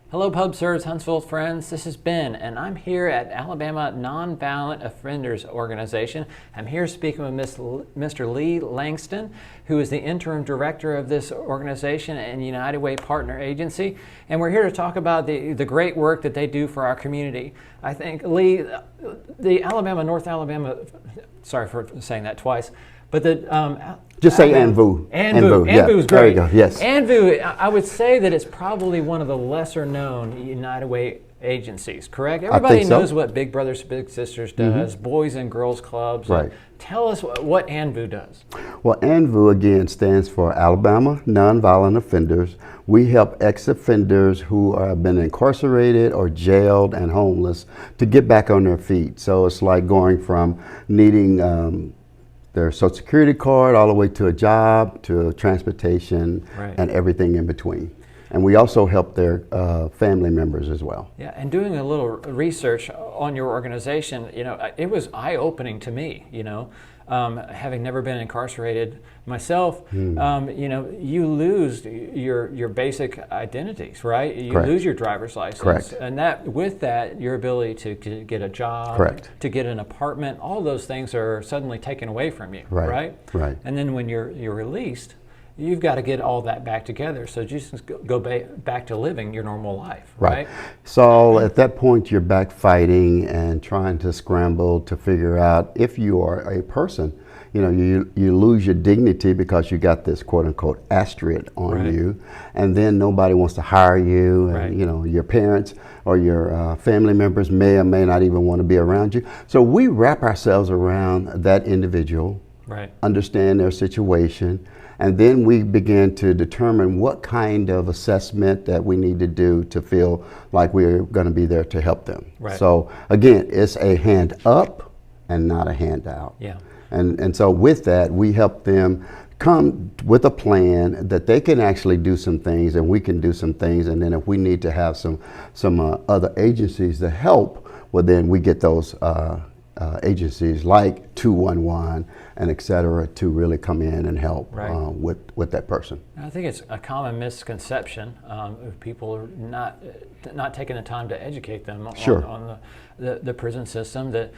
Hello, PubServes Huntsville friends. This is Ben, and I'm here at Alabama Nonviolent Offenders Organization. I'm here speaking with Mr. Lee Langston, who is the interim director of this organization and United Way partner agency. And we're here to talk about the great work that they do for our community. I think, Lee, the North Alabama, sorry for saying that twice, but just say ANVOO. ANVOO is great. There you go. Yes. ANVOO, I would say that it's probably one of the lesser known United Way agencies, correct? Everybody knows what Big Brothers Big Sisters does, Boys and Girls Clubs. Right. Tell us what ANVOO does. Well, ANVOO again stands for Alabama Nonviolent Offenders. We help ex-offenders who have been incarcerated or jailed and homeless to get back on their feet. So it's like going from needing their Social Security card all the way to a job, to transportation, and everything in between. And we also help their family members as well. Yeah, and doing a little research on your organization, it was eye-opening to me, having never been incarcerated myself. You lose your basic identities, right? You lose your driver's license. Correct. And with that, your ability to get a job, to get an apartment, all those things are suddenly taken away from you, right? Right. And then when you're released, you've got to get all that back together, so just go back to living your normal life, right? So at that point, you're back fighting and trying to scramble to figure out if you are a person. You lose your dignity because you got this quote-unquote asterisk on you, and then nobody wants to hire you, and your parents or your family members may or may not even want to be around you. So we wrap ourselves around that individual, understand their situation, and then we begin to determine what kind of assessment that we need to do to feel like we're going to be there to help them. So again, it's a hand up and not a handout. Yeah. And so with that, we help them come with a plan that they can actually do some things and we can do some things. And then if we need to have some other agencies to help, well, then we get those agencies like 211 and et cetera to really come in and help with that person. I think it's a common misconception of people are not taking the time to educate them on the prison system, that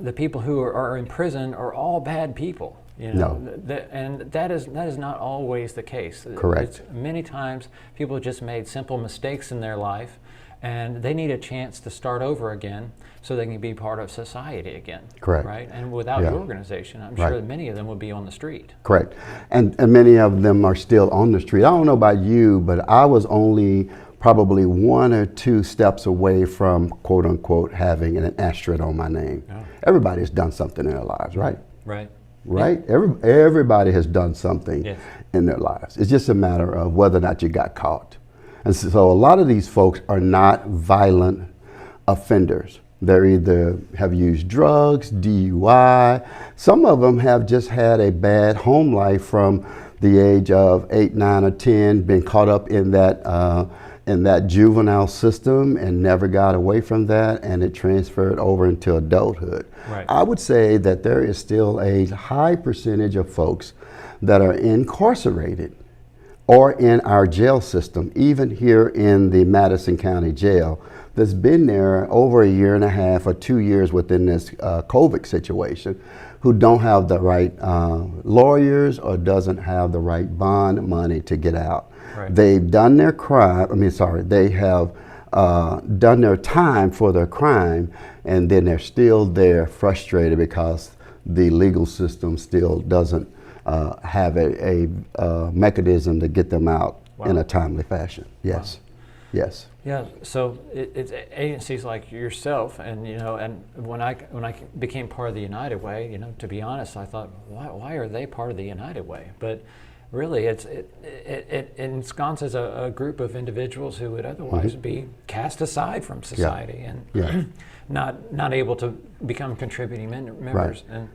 the people who are in prison are all bad people. And that is not always the case. Correct. Many times people have just made simple mistakes in their life, and they need a chance to start over again so they can be part of society again. Correct. Right? And without your organization, I'm sure that many of them would be on the street. Correct. And many of them are still on the street. I don't know about you, but I was only probably 1 or 2 steps away from quote unquote having an asterisk on my name. Oh. Everybody has done something in their lives, right? Right. Right? Yeah. Everybody has done something in their lives. It's just a matter of whether or not you got caught. And so a lot of these folks are not violent offenders. They either have used drugs, DUI. Some of them have just had a bad home life from the age of 8, 9, or 10, been caught up in that juvenile system and never got away from that, and it transferred over into adulthood. Right. I would say that there is still a high percentage of folks that are incarcerated or in our jail system, even here in the Madison County Jail, that's been there over 1.5 years or 2 years within this COVID situation, who don't have the right lawyers or doesn't have the right bond money to get out. Right. They've done their they have done their time for their crime, and then they're still there frustrated because the legal system still doesn't have a mechanism to get them out in a timely fashion. Yes. Wow. Yes. Yeah. So it's agencies like yourself, and and when I became part of the United Way, to be honest, I thought, why are they part of the United Way? But really, it ensconces a group of individuals who would otherwise be cast aside from society and not able to become contributing members. And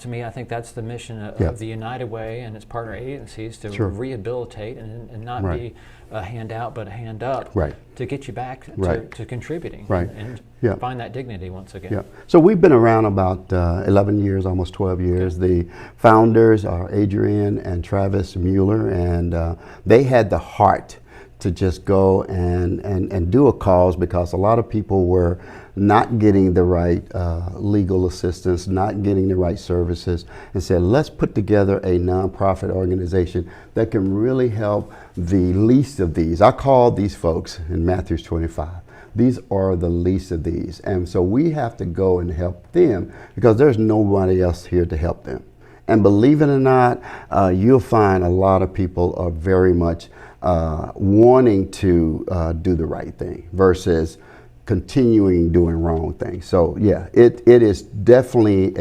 to me, I think that's the mission of the United Way and its partner agencies, to rehabilitate and not be a handout, but a hand up, to get you back to contributing and find that dignity once again. Yeah. So we've been around about 11 years, almost 12 years. The founders are Adrian and Travis Mueller, and they had the heart to just go and do a cause, because a lot of people were not getting the right legal assistance, not getting the right services, and said, let's put together a nonprofit organization that can really help the least of these. I call these folks in Matthew 25. These are the least of these. And so we have to go and help them, because there's nobody else here to help them. And believe it or not, you'll find a lot of people are very much wanting to do the right thing versus continuing doing wrong things. So yeah, it is definitely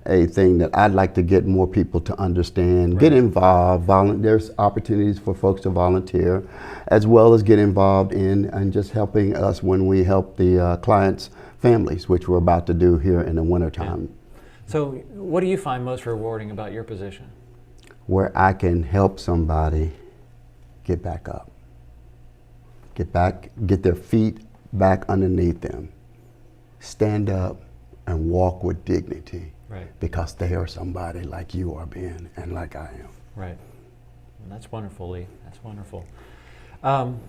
a thing that I'd like to get more people to understand, get involved. There's opportunities for folks to volunteer, as well as get involved in just helping us when we help the clients' families, which we're about to do here in the wintertime. Yeah. So what do you find most rewarding about your position? Where I can help somebody get back up, get their feet back underneath them, stand up and walk with dignity, because they are somebody like you are, Ben, and like I am. Right. That's wonderful, Lee. That's wonderful.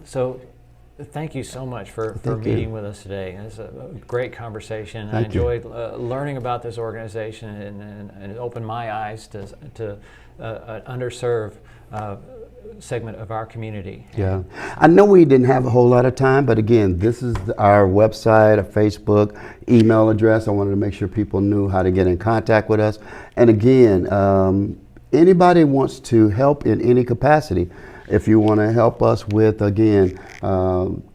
So thank you so much for meeting with us today. It's a great conversation. I enjoyed learning about this organization, and it opened my eyes to an underserved segment of our community. Yeah, I know we didn't have a whole lot of time, but again, this is our website, our Facebook, email address. I wanted to make sure people knew how to get in contact with us. And again, anybody wants to help in any capacity. If you want to help us with, again,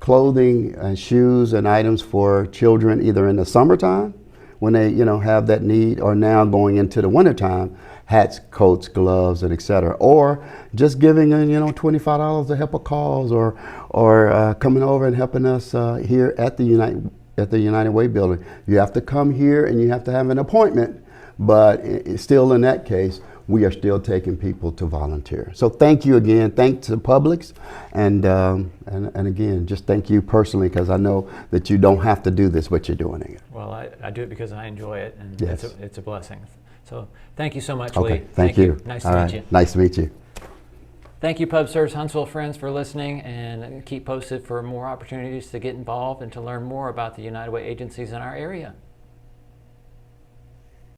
clothing and shoes and items for children, either in the summertime when they have that need, or now going into the wintertime, hats, coats, gloves, and etc. Or just giving $25 to help a cause, or coming over and helping us here at the United Way building. You have to come here and you have to have an appointment, but still in that case, we are still taking people to volunteer. So thank you again. Thanks to Publix, and again, just thank you personally, because I know that you don't have to do this, but you're doing it. Well, I do it because I enjoy it, and yes. it's a blessing. So thank you so much, okay. Lee. Thank you. Nice to meet you. Nice to meet you. Thank you, PubServes Huntsville friends, for listening, and keep posted for more opportunities to get involved and to learn more about the United Way agencies in our area.